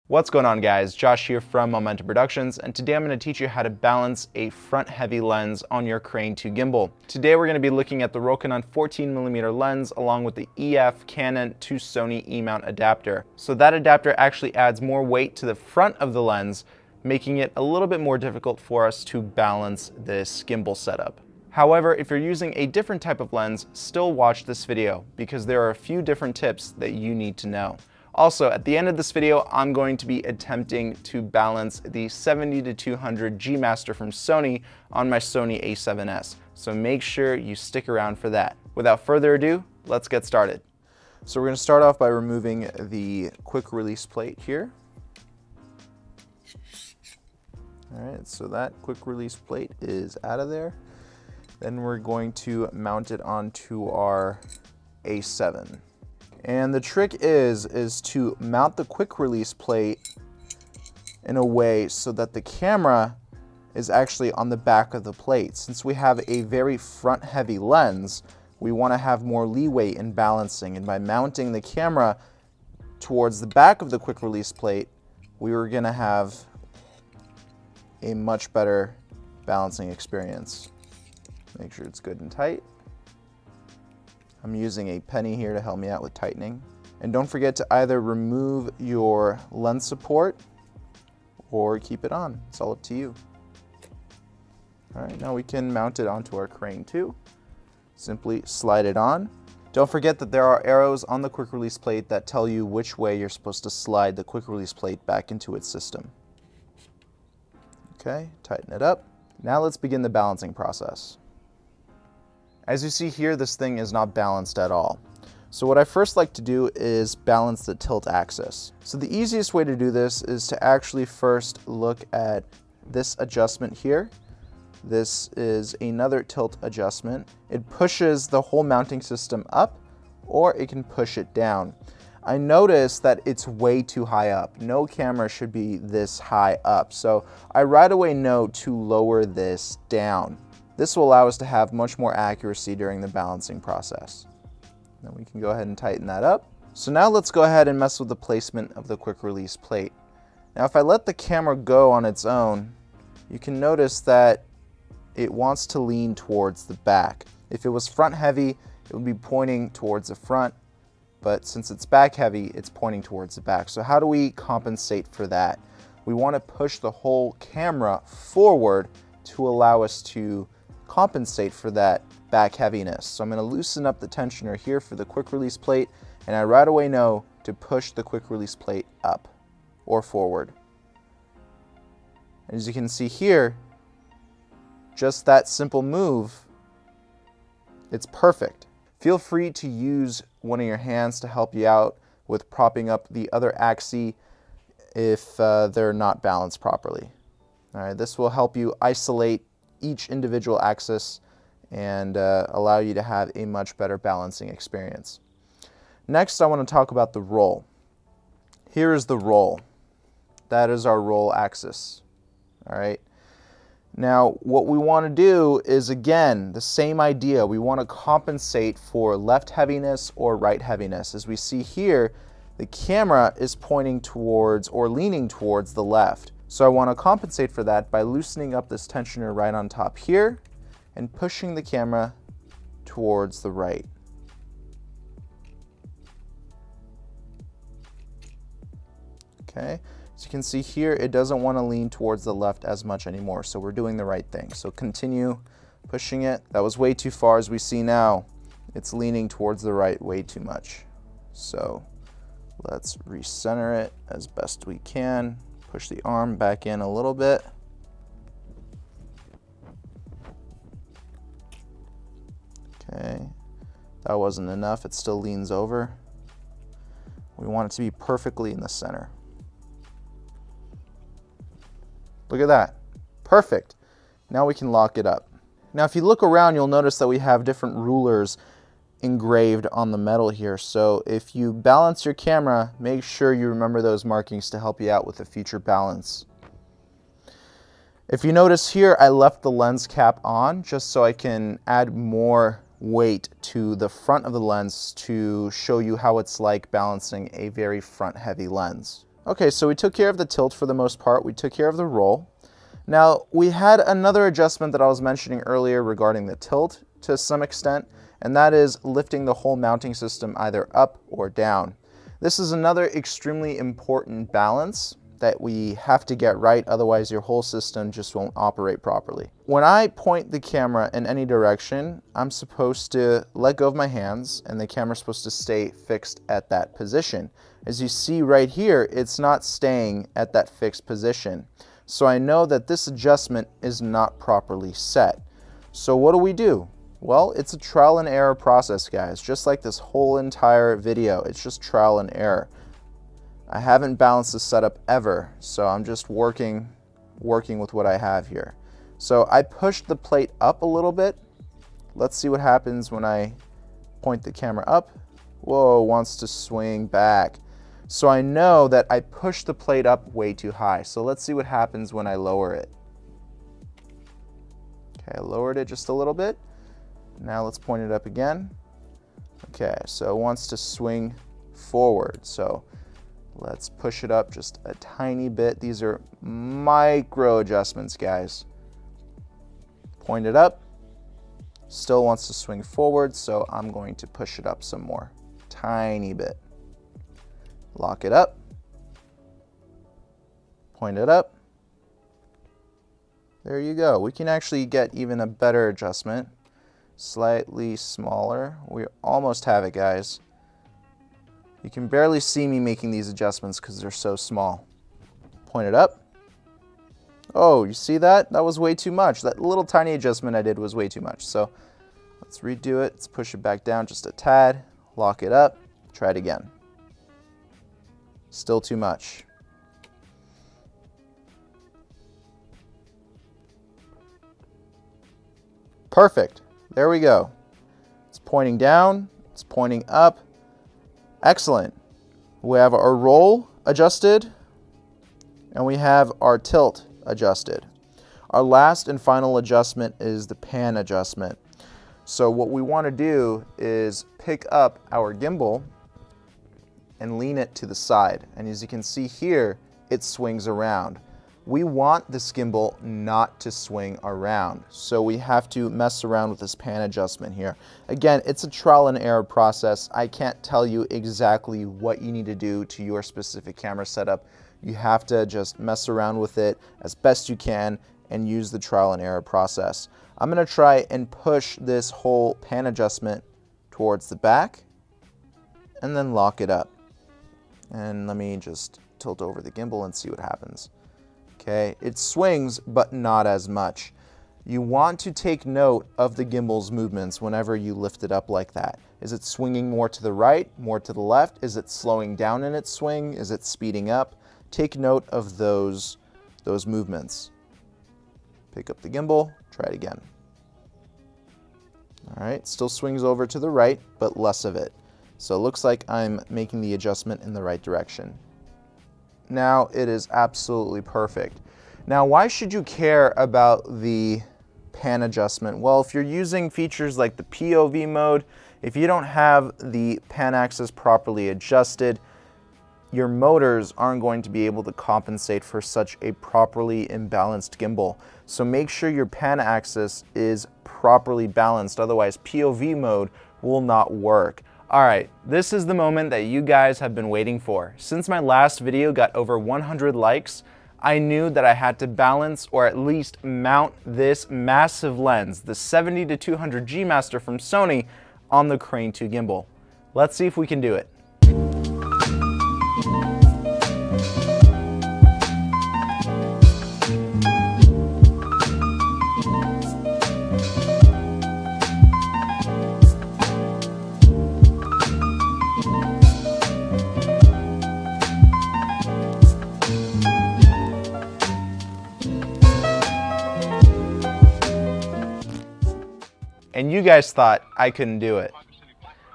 What's going on, guys? Josh here from Momentum Productions, and today I'm going to teach you how to balance a front-heavy lens on your Crane 2 gimbal. Today we're going to be looking at the Rokinon 14mm lens along with the EF Canon to Sony E-mount adapter. So that adapter actually adds more weight to the front of the lens, making it a little bit more difficult for us to balance this gimbal setup. However, if you're using a different type of lens, still watch this video because there are a few different tips that you need to know. Also, at the end of this video, I'm going to be attempting to balance the 70-200 G Master from Sony on my Sony a7S. So make sure you stick around for that. Without further ado, let's get started. So we're going to start off by removing the quick release plate here. All right, so that quick release plate is out of there. Then we're going to mount it onto our A7. And the trick is to mount the quick release plate in a way so that the camera is actually on the back of the plate. Since we have a very front heavy lens, we want to have more leeway in balancing. And by mounting the camera towards the back of the quick release plate, we were going to have a much better balancing experience. Make sure it's good and tight. I'm using a penny here to help me out with tightening. And don't forget to either remove your lens support or keep it on. It's all up to you. All right, now we can mount it onto our Crane 2. Simply slide it on. Don't forget that there are arrows on the quick release plate that tell you which way you're supposed to slide the quick release plate back into its system. Okay, tighten it up. Now let's begin the balancing process. As you see here, this thing is not balanced at all. So what I first like to do is balance the tilt axis. So the easiest way to do this is to actually first look at this adjustment here. This is another tilt adjustment. It pushes the whole mounting system up, or it can push it down. I notice that it's way too high up. No camera should be this high up. So I right away know to lower this down. This will allow us to have much more accuracy during the balancing process. Then we can go ahead and tighten that up. So now let's go ahead and mess with the placement of the quick release plate. Now if I let the camera go on its own, you can notice that it wants to lean towards the back. If it was front heavy, it would be pointing towards the front, but since it's back heavy, it's pointing towards the back. So how do we compensate for that? We want to push the whole camera forward to allow us to compensate for that back heaviness. So I'm going to loosen up the tensioner here for the quick release plate, and I right away know to push the quick release plate up or forward. As you can see here, just that simple move, it's perfect. Feel free to use one of your hands to help you out with propping up the other axis if they're not balanced properly. All right, this will help you isolate each individual axis and allow you to have a much better balancing experience. Next, I want to talk about the roll. Here is the roll. That is our roll axis. All right. Now, what we want to do is, again, the same idea. We want to compensate for left heaviness or right heaviness. As we see here, the camera is pointing towards or leaning towards the left. So I want to compensate for that by loosening up this tensioner right on top here and pushing the camera towards the right. Okay, as you can see here, it doesn't want to lean towards the left as much anymore, so we're doing the right thing. So continue pushing it. That was way too far. As we see now, it's leaning towards the right way too much. So let's recenter it as best we can. Push the arm back in a little bit. Okay, that wasn't enough. It still leans over. We want it to be perfectly in the center. Look at that. Perfect. Now we can lock it up. Now if you look around, you'll notice that we have different rulers engraved on the metal here. So if you balance your camera, make sure you remember those markings to help you out with a future balance. If you notice here, I left the lens cap on just so I can add more weight to the front of the lens to show you how it's like balancing a very front heavy lens. Okay, so we took care of the tilt for the most part. We took care of the roll. Now, we had another adjustment that I was mentioning earlier regarding the tilt to some extent, and that is lifting the whole mounting system either up or down. This is another extremely important balance that we have to get right, otherwise your whole system just won't operate properly. When I point the camera in any direction, I'm supposed to let go of my hands and the camera's supposed to stay fixed at that position. As you see right here, it's not staying at that fixed position. So I know that this adjustment is not properly set. So what do? Well, it's a trial and error process, guys. Just like this whole entire video, it's just trial and error. I haven't balanced this setup ever, so I'm just working with what I have here. So I pushed the plate up a little bit. Let's see what happens when I point the camera up. Whoa, wants to swing back. So I know that I pushed the plate up way too high. So let's see what happens when I lower it. Okay, I lowered it just a little bit. Now let's point it up again. Okay, so it wants to swing forward. So let's push it up just a tiny bit. These are micro adjustments, guys. Point it up. Still wants to swing forward, so I'm going to push it up some more. Tiny bit. Lock it up. Point it up. There you go. We can actually get even a better adjustment. Slightly smaller. We almost have it, guys. You can barely see me making these adjustments because they're so small. Point it up. Oh, you see that? That was way too much. That little tiny adjustment I did was way too much. So let's redo it. Let's push it back down just a tad. Lock it up. Try it again. Still too much. Perfect. There we go. It's pointing down. It's pointing up. Excellent. We have our roll adjusted and we have our tilt adjusted. Our last and final adjustment is the pan adjustment. So what we want to do is pick up our gimbal and lean it to the side. And as you can see here, it swings around. We want this gimbal not to swing around, so we have to mess around with this pan adjustment here. Again, it's a trial and error process. I can't tell you exactly what you need to do to your specific camera setup. You have to just mess around with it as best you can and use the trial and error process. I'm going to try and push this whole pan adjustment towards the back and then lock it up. And let me just tilt over the gimbal and see what happens. Okay, it swings, but not as much. You want to take note of the gimbal's movements whenever you lift it up like that. Is it swinging more to the right, more to the left? Is it slowing down in its swing? Is it speeding up? Take note of those movements. Pick up the gimbal, try it again. All right, still swings over to the right, but less of it. So it looks like I'm making the adjustment in the right direction. Now it is absolutely perfect. Now, why should you care about the pan adjustment? Well, if you're using features like the POV mode, if you don't have the pan axis properly adjusted, your motors aren't going to be able to compensate for such a properly imbalanced gimbal. So make sure your pan axis is properly balanced, otherwise POV mode will not work. Alright, this is the moment that you guys have been waiting for. Since my last video got over 100 likes, I knew that I had to balance or at least mount this massive lens, the 70-200 G Master from Sony, on the Crane 2 gimbal. Let's see if we can do it. And you guys thought I couldn't do it.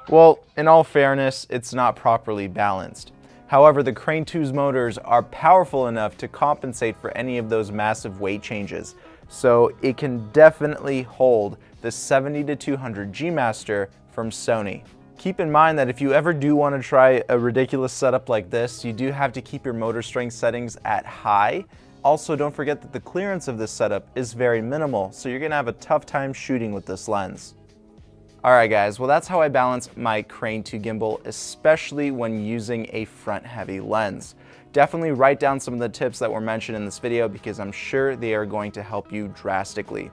Well, in all fairness, it's not properly balanced. However, the Crane 2's motors are powerful enough to compensate for any of those massive weight changes. So it can definitely hold the 70-200 G Master from Sony. Keep in mind that if you ever do want to try a ridiculous setup like this, you do have to keep your motor strength settings at high. Also, don't forget that the clearance of this setup is very minimal, so you're gonna have a tough time shooting with this lens. Alright guys, well that's how I balance my Crane 2 gimbal, especially when using a front heavy lens. Definitely write down some of the tips that were mentioned in this video because I'm sure they are going to help you drastically.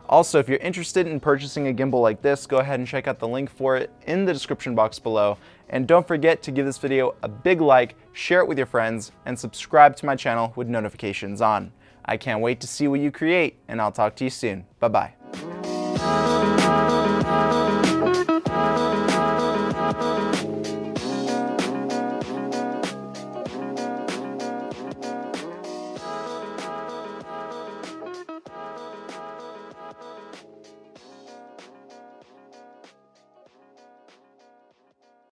Also, if you're interested in purchasing a gimbal like this, go ahead and check out the link for it in the description box below. And don't forget to give this video a big like, share it with your friends, and subscribe to my channel with notifications on. I can't wait to see what you create, and I'll talk to you soon. Bye-bye.